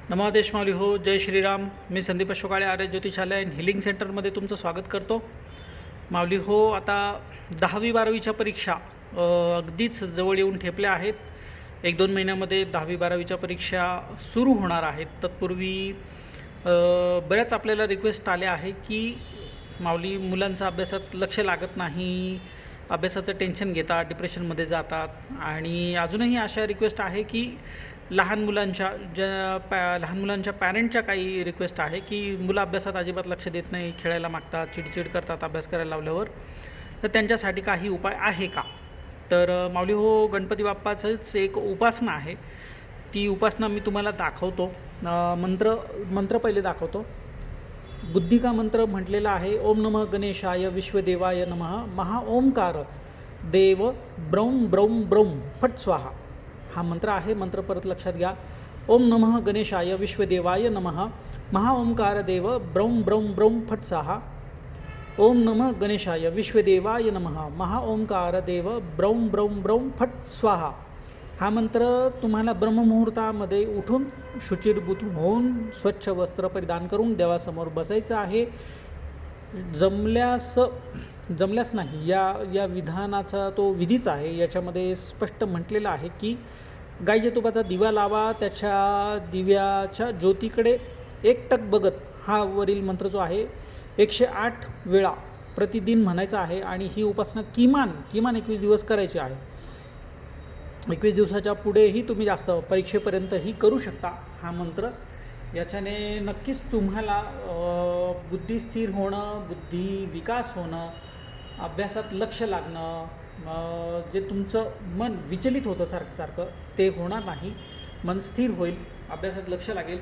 नमादेश माऊली हो. जय श्रीराम. मी संदीप अशोकाळे, आर्य ज्योतिषालय and healing सेंटरमध्ये तुमचं स्वागत करतो. माऊली हो, आता 10वी-12वीच्या परीक्षा अगदीच जवळ येऊन ठेपल्या आहेत. 1-2 महिन्यामध्ये 10वी-12वीच्या परीक्षा सुरू होणार आहेत. तत्पूर्वी बऱ्याच आपल्याला रिक्वेस्ट आल्या आहे की माऊली, मुलांचं अभ्यासात लक्ष लागत नाही, अभ्यासाचं टेन्शन घेतात, डिप्रेशनमध्ये जातात. आणि अजूनही अशा रिक्वेस्ट आहे की लहान मुलांच्या पॅरेंटच्या काही रिक्वेस्ट आहे की मुलं अभ्यासात अजिबात लक्ष देत नाही, खेळायला मागतात, चिडचिड करतात अभ्यास करायला लावल्यावर. तर त्यांच्यासाठी काही उपाय आहे का? तर माऊली हो, गणपती बाप्पाचंच एक उपासना आहे. ती उपासना मी तुम्हाला दाखवतो. मंत्र पहिले दाखवतो. बुद्धिका मंत्र म्हटलेला आहे. ओम नमः गणेशाय विश्वदेवाय नमः. महाओंकार देव ब्रौम ब्रौम ब्रौम फट स्वाहा हा मंत्र आहे. मंत्र परत लक्षात घ्या. ओम नमः गणेशाय विश्वदेवाय नमः. महाओंकार देव ब्रौम ब्रौम ब्रौम फट स्वाहा. ओम नमः गणेशाय विश्वदेवाय नमः. महाओंकार देव ब्रौम ब्रौम ब्रौम फट स्वाहा. हा मंत्र तुम्हाला ब्रह्ममुहूर्तामध्ये उठून शुचिर्भूत होऊन स्वच्छ वस्त्र परिधान करून देवासमोर बसायचं आहे. जमल्यास नाही, या विधानाचा तो विधीच आहे. याच्यामध्ये स्पष्ट म्हटलेलं आहे की गायीच्या तुपाचा दिवा लावा, त्याच्या दिव्याच्या ज्योतीकडे एकटक बघत हा वरील मंत्र जो आहे 108 वेळा प्रतिदिन म्हणायचा आहे. आणि ही उपासना किमान 21 दिवस करायची आहे. 21 दिवसाच्या पुढेही तुम्ही जास्त परीक्षेपर्यंतही करू शकता हा मंत्र. याच्याने नक्कीच तुम्हाला बुद्धी स्थिर होणं, बुद्धी विकास होणं, अभ्यासात लक्ष लागणं, जे तुमचं मन विचलित होतं सारखं ते होणार नाही. मन स्थिर होईल, अभ्यासात लक्ष लागेल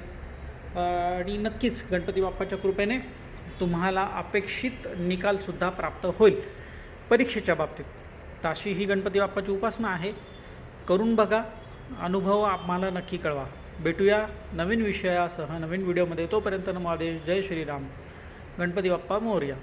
आणि नक्कीच गणपती बाप्पाच्या कृपेने तुम्हाला अपेक्षित निकालसुद्धा प्राप्त होईल परीक्षेच्या बाबतीत. तर अशी ही गणपती बाप्पाची उपासना आहे. करून बघा, अनुभव आम्हाला नक्की कळवा. भेटूया नवीन विषयासह नवीन व्हिडिओमध्ये. तोपर्यंत नमादेश. जय श्रीराम. गणपती बाप्पा मोरया.